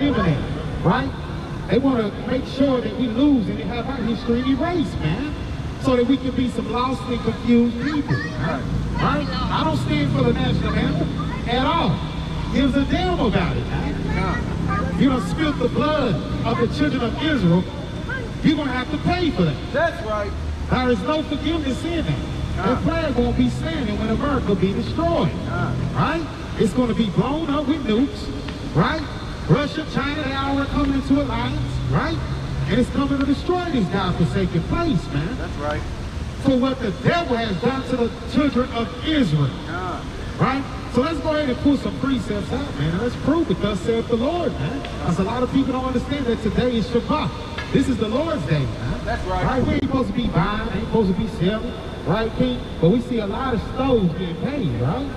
eliminate, right? They want to make sure that we lose and have our history erased, man, so that we can be some lost and confused people, right? I don't stand for the national anthem at all. Gives a damn about it, man. You don't spill the blood of the children of Israel, you're going to have to pay for that. That's right. There is no forgiveness in that. The flag won't be standing when America will be destroyed, right? It's going to be blown up with nukes, right? Russia, China, they all are coming into alliance, right? And it's coming to destroy this godforsaken place, man. That's right. For what the devil has done to the children of Israel, right? So let's go ahead and pull some precepts out, man. And let's prove it, thus saith the Lord, man. Because a lot of people don't understand that today is Shabbat. This is the Lord's day, man. That's right. We ain't supposed to be buying, ain't supposed to be selling, right, King? But we see a lot of stores getting paid, right?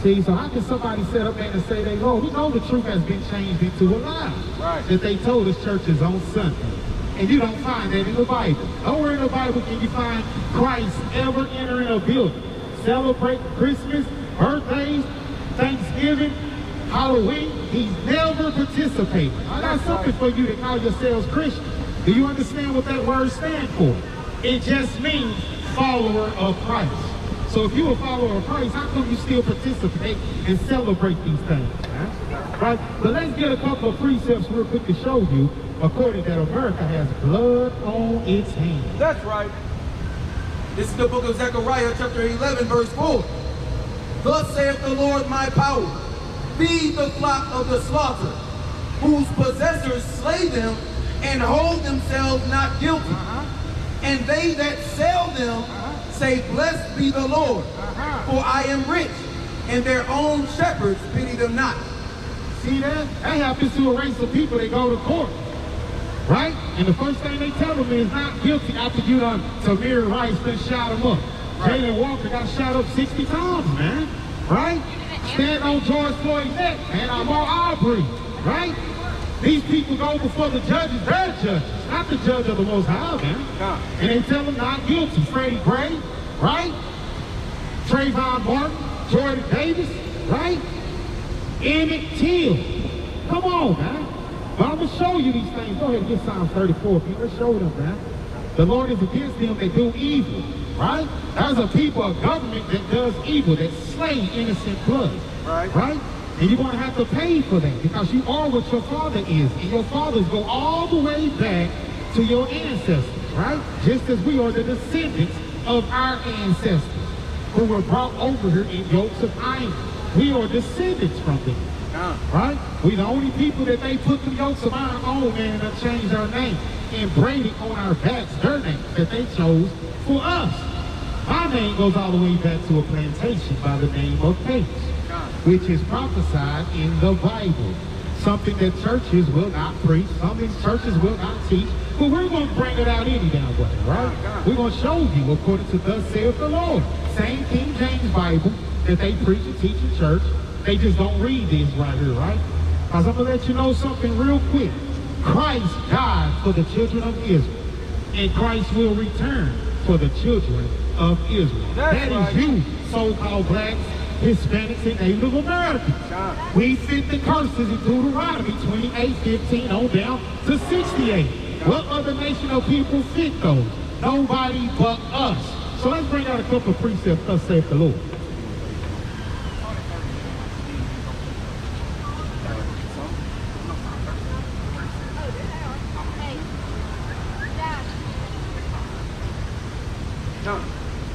See, so how can somebody sit up there and say they Lord? We know the truth has been changed into a lie. Right. That they told us churches on Sunday. And you don't find that in the Bible. Nowhere in the Bible can you find Christ ever entering a building, celebrate Christmas, birthdays, Thanksgiving, Halloween. He's never participated. I got something for you to call yourselves Christians. Do you understand what that word stands for? It just means follower of Christ. So if you're a follower of Christ, how come you still participate and celebrate these things? Right? But let's get a couple of precepts real quick to show you, according that America has blood on its hands. That's right. This is the book of Zechariah, chapter 11, verse 4. Thus saith the Lord my power, feed the flock of the slaughter, whose possessors slay them and hold themselves not guilty. And they that sell them say, blessed be the Lord, for I am rich, and their own shepherds pity them not. See that? That happens to a race of people that go to court, right? And the first thing they tell them is not guilty after you done Tamir Rice done shot him up. Right. Jalen Walker got shot up 60 times, man, right? Stand on George Floyd's neck, and I'm on Aubrey, right? These people go before the judges, their judges, not the judge of the Most High, man. And they tell them not guilty. Freddie Gray, right? Trayvon Martin, Jordan Davis, right? Emmett Till. Come on, man. But I'm going to show you these things. Go ahead and get Psalm 34. Let's show them, man. The Lord is against them that do evil, right? There's a people, a government that does evil, that slay innocent blood, right? And you're going to have to pay for that because you are what your father is. And your fathers go all the way back to your ancestors, right? Just as we are the descendants of our ancestors who were brought over here in yokes of iron. We are descendants from them, right? We the only people that they put the yokes of iron on, man, and changed our name and braided on our backs their name that they chose for us. My name goes all the way back to a plantation by the name of Pace, which is prophesied in the Bible. Something that churches will not preach, something churches will not teach, but we're going to bring it out any damn way, right? We're going to show you according to thus saith the Lord. Same King James Bible that they preach and teach in church. They just don't read this right here, right? Because I'm going to let you know something real quick. Christ died for the children of Israel, and Christ will return for the children of Israel. That is you, so-called blacks, Hispanics, and Native Americans. We fit the curses in Deuteronomy 28:15 on down to 68. What other nation of people fit those? Nobody but us. So let's bring out a couple of precepts, thus saith the Lord.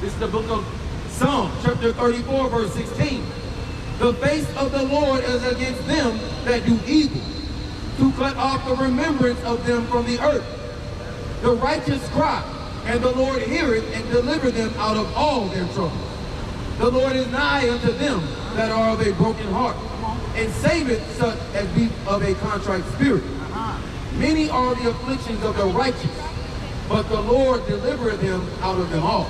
This is the book of Psalm, chapter 34, verse 16. The face of the Lord is against them that do evil, to cut off the remembrance of them from the earth. The righteous cry, and the Lord heareth and deliver them out of all their troubles. The Lord is nigh unto them that are of a broken heart, and saveth such as be of a contrite spirit. Many are the afflictions of the righteous, but the Lord delivereth them out of them all.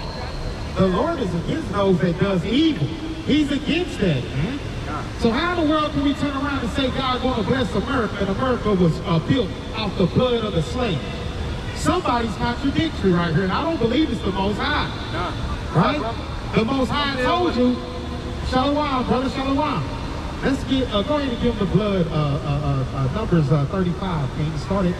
The Lord is against those that does evil. He's against that, man. So how in the world can we turn around and say God going to bless America and America was built off the blood of the slaves? Somebody's contradictory right here, and I don't believe it's the Most High. Right? The Most High told you, Shalom, brother, Shalom. Let's get, go ahead and give them the blood, Numbers 35, King. Start it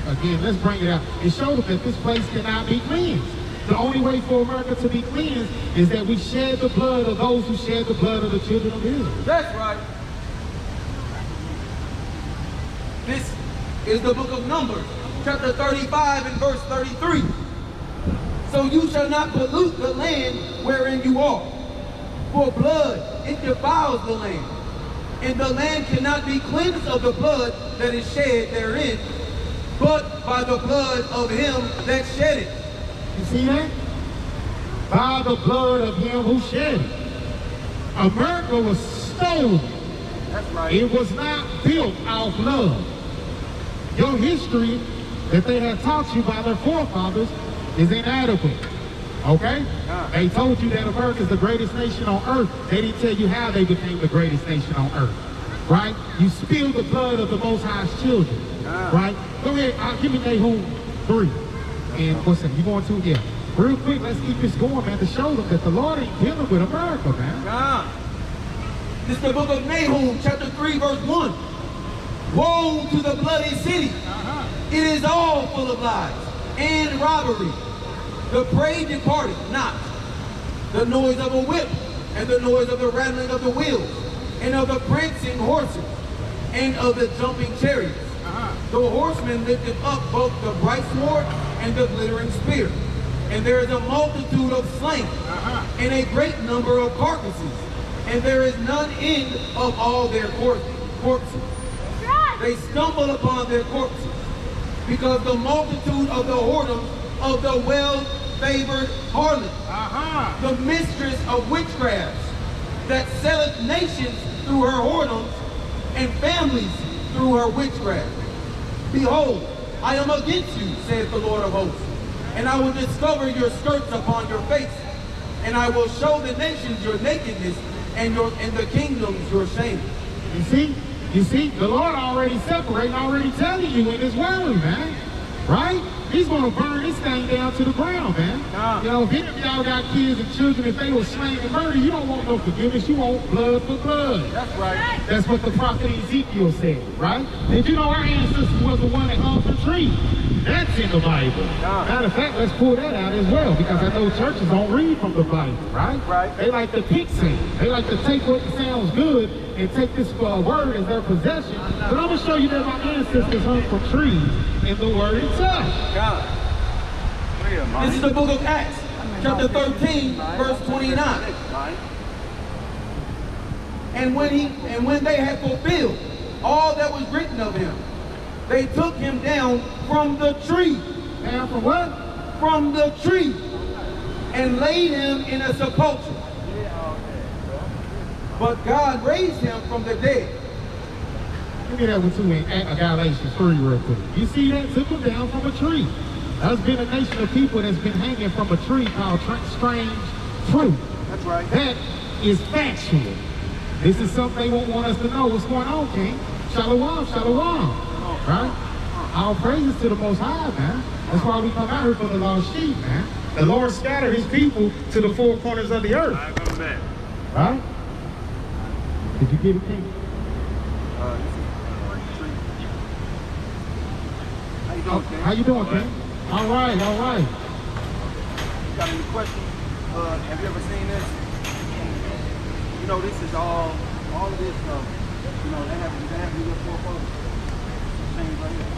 again. Let's bring it out. It showed them that this place cannot be cleansed. The only way for America to be cleansed is that we shed the blood of those who shed the blood of the children of Israel. That's right. This is the book of Numbers, chapter 35 and verse 33. So you shall not pollute the land wherein you are. For blood, it defiles the land. And the land cannot be cleansed of the blood that is shed therein, but by the blood of him that shed it. You see that? By the blood of him who shed it. America was stolen. That's right. It was not built off love. Your history that they had taught you by their forefathers is inadequate. Okay? They told you that America is the greatest nation on earth. They didn't tell you how they became the greatest nation on earth. Right? You spilled the blood of the Most High's children. Right? Go ahead. Give me Nahum 3. And what's that? You going to? Yeah. Real quick, let's keep this going, man, to show them that the Lord ain't dealing with America, man. This is the book of Nahum, chapter 3, verse 1. Woe to the bloody city. It is all full of lies and robbery. The prey departed not. The noise of a whip, and the noise of the rattling of the wheels, and of the prancing horses, and of the jumping chariots. The horsemen lifted up both the bright sword and the glittering spear. And there is a multitude of slain, and a great number of carcasses, and there is none end of all their corpses. They stumble upon their corpses, because the multitude of the whoredoms of the well-favored harlot, the mistress of witchcrafts, that selleth nations through her whoredoms, and families through her witchcraft. Behold, I am against you, saith the Lord of hosts, and I will discover your skirts upon your face, and I will show the nations your nakedness, and the kingdoms your shame. You see, the Lord already separating, already telling you in his word, man. Right? He's going to burn this thing down to the ground, man. You know, if any of y'all got kids and children, if they were slain and murdered, you don't want no forgiveness. You want blood for blood. That's right. That's what the prophet Ezekiel said, right? Did you know our ancestors was the one that hung the tree? That's in the Bible. Matter of fact, let's pull that out as well, because I know churches don't read from the Bible, right? Right. They like to pick things. They like to take what sounds good and take this word as their possession. But I'm going to show you that my ancestors hung from trees in the word itself. This is the book of Acts, chapter 13, verse 29. And when they had fulfilled all that was written of him, they took him down from the tree. Down from what? From the tree. And laid him in a sepulchre. But God raised him from the dead. Give me that one too in Galatians 3 real quick. You see that? Took him down from a tree. There's been a nation of people that's been hanging from a tree called strange fruit. That's right. That is factual. This is something they won't want us to know. What's going on, King? Shalom, shalom. Right? All praises to the Most High, man. That's why we come out here for the lost sheep, man. The Lord scattered his people to the four corners of the earth. Right? Did you get it, King? How you doing, King? All right, all right. You got any questions? Have you ever seen this? You know, this is all of this, you know, they have to do your forefathers. Change right here.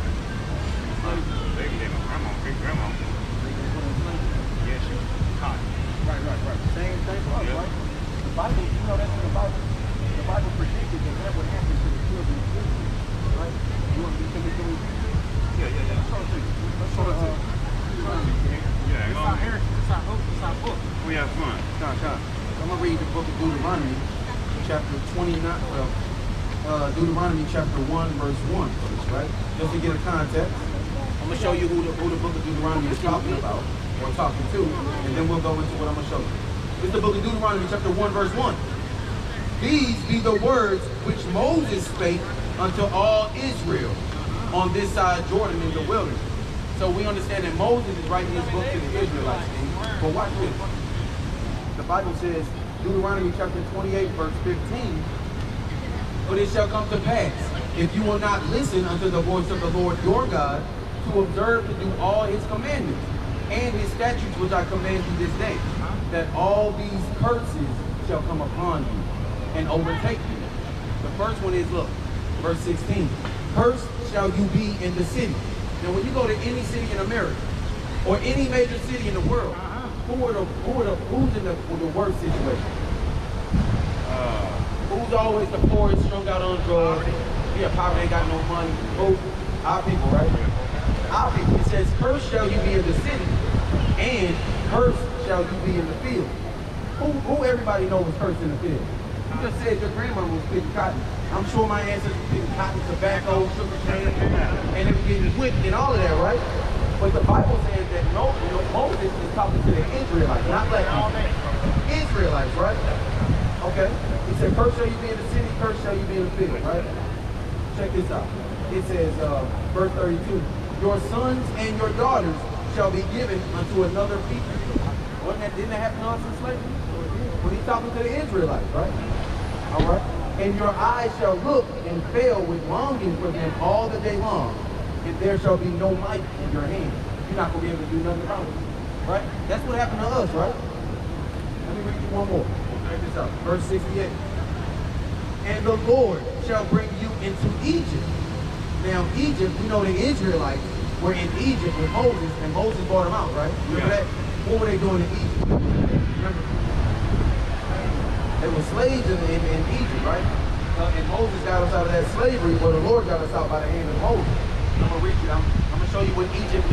They gave my grandma, big grandma. They can put in slavery. Yeah, she was caught. Right. Same thing for us, right? The Bible, you know that's in the Bible. The Bible predicted that would happen to the children of Israel, right? You want to be coming? Yeah. Let's show it to you. Let's show it to you. Yeah, It's our heritage. It's our hope. It's our book. we have fun. I'm going to read the book of Deuteronomy, chapter 29, Deuteronomy chapter 1, verse 1 for this, right? Just to get a context. I'm going to show you who the book of Deuteronomy is talking about, or talking to, and then we'll go into what I'm going to show you. It's the book of Deuteronomy chapter 1, verse 1. These be the words which Moses spake unto all Israel on this side Jordan in the wilderness. So we understand that Moses is writing this book to the Israelites. But watch this. The Bible says, Deuteronomy chapter 28, verse 15, But it shall come to pass, if you will not listen unto the voice of the Lord your God, to observe to do all his commandments and his statutes which I command you this day, that all these curses shall come upon you and overtake you. The first one is, look, verse 16. Cursed shall you be in the city. Now when you go to any city in America, or any major city in the world, who's in the worst situation? Who's always the poorest, strung out on drugs? Yeah, poverty, ain't got no money. Who? Our people, right? Our people. It says, cursed shall you be in the city, and cursed shall you be in the field. Who everybody knows was cursed in the field? You just said your grandmother was picking cotton. I'm sure my ancestors were picking cotton, tobacco, sugar cane, and they were getting whipped and all of that, right? But the Bible says that Moses is talking to the Israelites, not black people. Israelites, right? Okay. He said, cursed shall you be in the city, cursed shall you be in the field, right? Check this out. It says, verse 32, your sons and your daughters shall be given unto another people. Didn't that happen to us in slavery? When he's talking to the Israelites, right? All right. And your eyes shall look and fail with longing for them all the day long. If there shall be no might in your hand, you're not going to be able to do nothing about it. Right? That's what happened to us, right? Let me read you one more. Check this out. Verse 68. And the Lord shall bring you into Egypt. Now, Egypt, we know the Israelites were in Egypt with Moses, and Moses brought them out, right? Remember that? What were they doing in Egypt? Remember? They were slaves in Egypt, right? And Moses got us out of that slavery, but the Lord got us out by the hand of Moses. I'm going to read you. I'm going to show you what Egypt